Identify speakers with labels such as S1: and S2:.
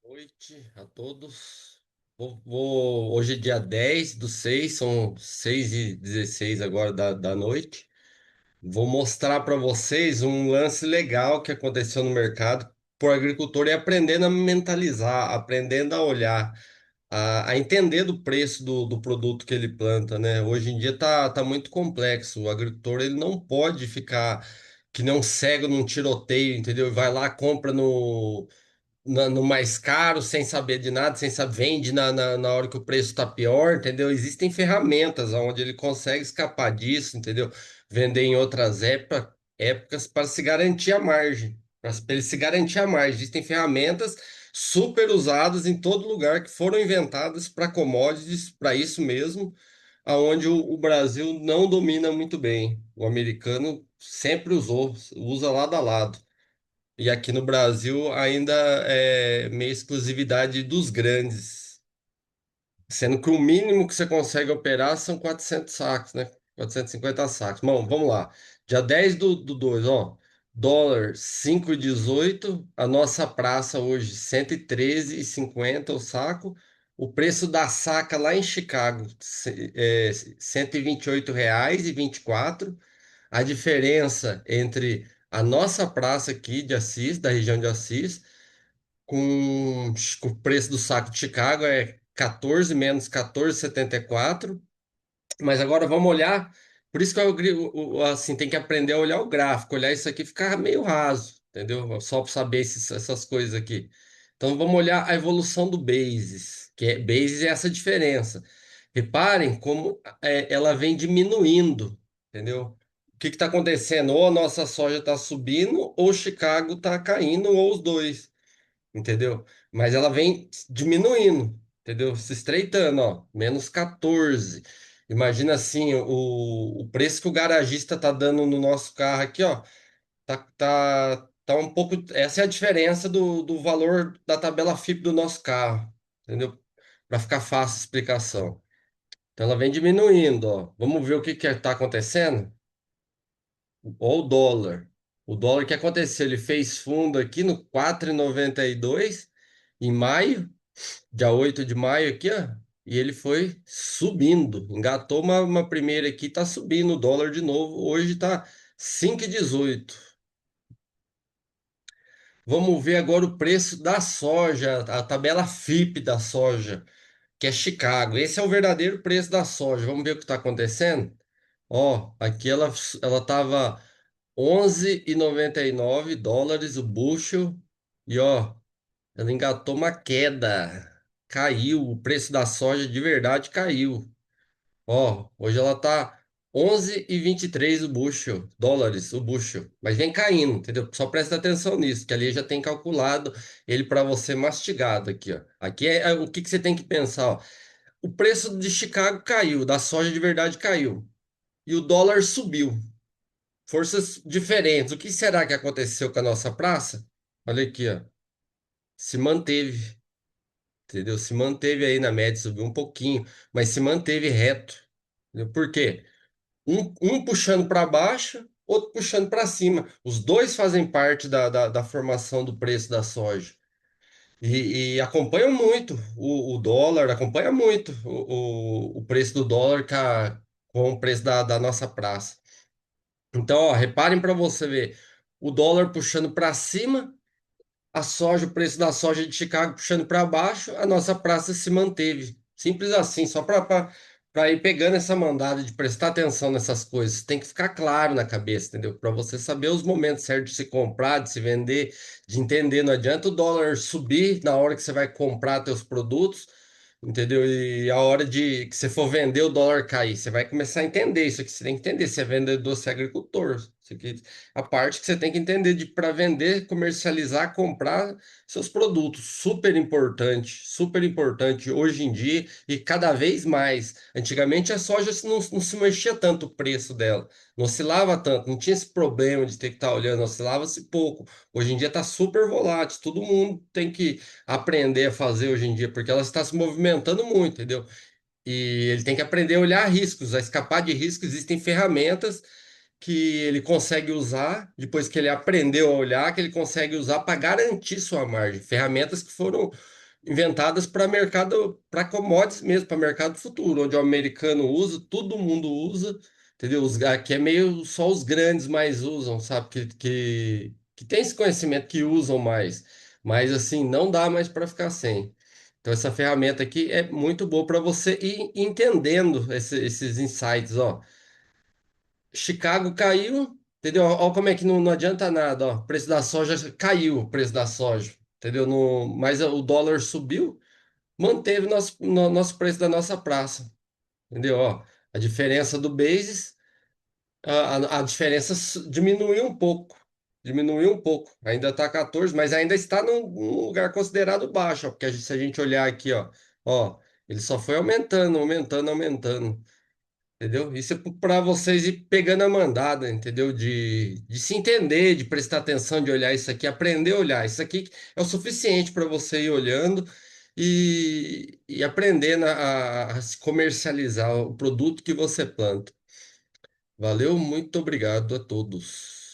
S1: Noite a todos. Hoje é dia 10/6, são 6h16 agora da noite. Vou mostrar para vocês um lance legal que aconteceu no mercado por agricultor e aprendendo a mentalizar, aprendendo a olhar, a entender do preço do produto que ele planta, né? Hoje em dia tá muito complexo. O agricultor ele não pode ficar que nem um cego num tiroteio, entendeu? Vai lá, compra no mais caro, sem saber de nada, sem saber, vende na hora que o preço está pior, entendeu? Existem ferramentas onde ele consegue escapar disso, entendeu? Vender em outras épocas para se garantir a margem, para ele se garantir a margem. Existem ferramentas super usadas em todo lugar que foram inventadas para commodities, para isso mesmo, aonde o Brasil não domina muito bem. O americano sempre usou, usa lado a lado. E aqui no Brasil ainda é meio exclusividade dos grandes, sendo que o mínimo que você consegue operar são 400 sacos, né? 450 sacos. Bom, vamos lá. Dia 10 do 2, ó. Dólar 5,18. A nossa praça hoje 113,50 o saco. O preço da saca lá em Chicago R$ 128,24. A diferença entre a nossa praça aqui de Assis, da região de Assis, com o preço do saco de Chicago é 14 menos 14,74. Mas agora vamos olhar. Por isso que assim, tem que aprender a olhar o gráfico. Olhar isso aqui fica meio raso, entendeu? Só para saber essas coisas aqui. Então vamos olhar a evolução do basis, basis é essa diferença. Reparem como ela vem diminuindo, entendeu? O que está acontecendo? Ou a nossa soja está subindo, ou Chicago está caindo, ou os dois, entendeu? Mas ela vem diminuindo, entendeu? Se estreitando, ó, menos 14. Imagina assim, o preço que o garagista tá dando no nosso carro aqui, ó, tá um pouco. Essa é a diferença do valor da tabela FIP do nosso carro, entendeu? Para ficar fácil a explicação. Então ela vem diminuindo, ó. Vamos ver o que que está acontecendo? Ó, o dólar. O dólar, o que aconteceu? Ele fez fundo aqui no 4,92 em maio, dia 8 de maio aqui, ó, e ele foi subindo. Engatou uma primeira aqui, tá subindo o dólar de novo. Hoje tá 5,18. Vamos ver agora o preço da soja, a tabela FIP da soja, que é Chicago. Esse é o verdadeiro preço da soja. Vamos ver o que está acontecendo? Ó, aqui ela tava 11,99 dólares o bushel. E ó, ela engatou uma queda. Caiu, o preço da soja de verdade caiu. Ó, hoje ela tá 11,23 o bushel, dólares o bushel. Mas vem caindo, entendeu? Só presta atenção nisso, que ali já tem calculado ele para você mastigado aqui, ó. Aqui é o que que você tem que pensar, ó. O preço de Chicago caiu, da soja de verdade caiu. E o dólar subiu. Forças diferentes. O que será que aconteceu com a nossa praça? Olha aqui, ó. Se manteve, entendeu? Se manteve aí na média, subiu um pouquinho, mas se manteve reto. Entendeu? Por quê? Um puxando para baixo, outro puxando para cima. Os dois fazem parte da formação do preço da soja. E acompanham muito o dólar, acompanha muito o preço do dólar com o preço da nossa praça. Então, ó, reparem para você ver, o dólar puxando para cima, a soja, o preço da soja de Chicago puxando para baixo, a nossa praça se manteve. Simples assim, só para ir pegando essa mandada de prestar atenção nessas coisas. Tem que ficar claro na cabeça, entendeu? Para você saber os momentos certos de se comprar, de se vender, de entender. Não adianta o dólar subir na hora que você vai comprar teus produtos, entendeu? E a hora de que você for vender o dólar cair, você vai começar a entender isso aqui. Você tem que entender se é vendedor, se é agricultor. Isso aqui, a parte que você tem que entender de para vender, comercializar, comprar seus produtos. Super importante hoje em dia e cada vez mais. Antigamente a soja não se mexia tanto o preço dela, não oscilava tanto, não tinha esse problema de ter que estar olhando, oscilava-se pouco. Hoje em dia está super volátil, todo mundo tem que aprender a fazer hoje em dia, porque ela está se movimentando muito, entendeu? E ele tem que aprender a olhar riscos, a escapar de riscos. Existem ferramentas que ele consegue usar, depois que ele aprendeu a olhar, que ele consegue usar para garantir sua margem. Ferramentas que foram inventadas para mercado, para commodities mesmo, para mercado futuro, onde o americano usa, todo mundo usa, entendeu? Aqui é meio só os grandes mais usam, sabe? Que tem esse conhecimento que usam mais, mas assim, não dá mais para ficar sem. Então, essa ferramenta aqui é muito boa para você ir entendendo esses insights, ó. Chicago caiu, entendeu? Olha como é que não adianta nada, ó. O preço da soja caiu, o preço da soja, entendeu? Mas o dólar subiu, manteve nosso preço da nossa praça, entendeu? Ó, a diferença do basis, a diferença diminuiu um pouco. Ainda está 14, mas ainda está num lugar considerado baixo, ó, porque se a gente olhar aqui, ó, ele só foi aumentando, aumentando, aumentando. Entendeu? Isso é para vocês ir pegando a mandada, entendeu? De se entender, de prestar atenção, de olhar isso aqui, aprender a olhar. Isso aqui é o suficiente para você ir olhando e aprendendo a se comercializar o produto que você planta. Valeu, muito obrigado a todos.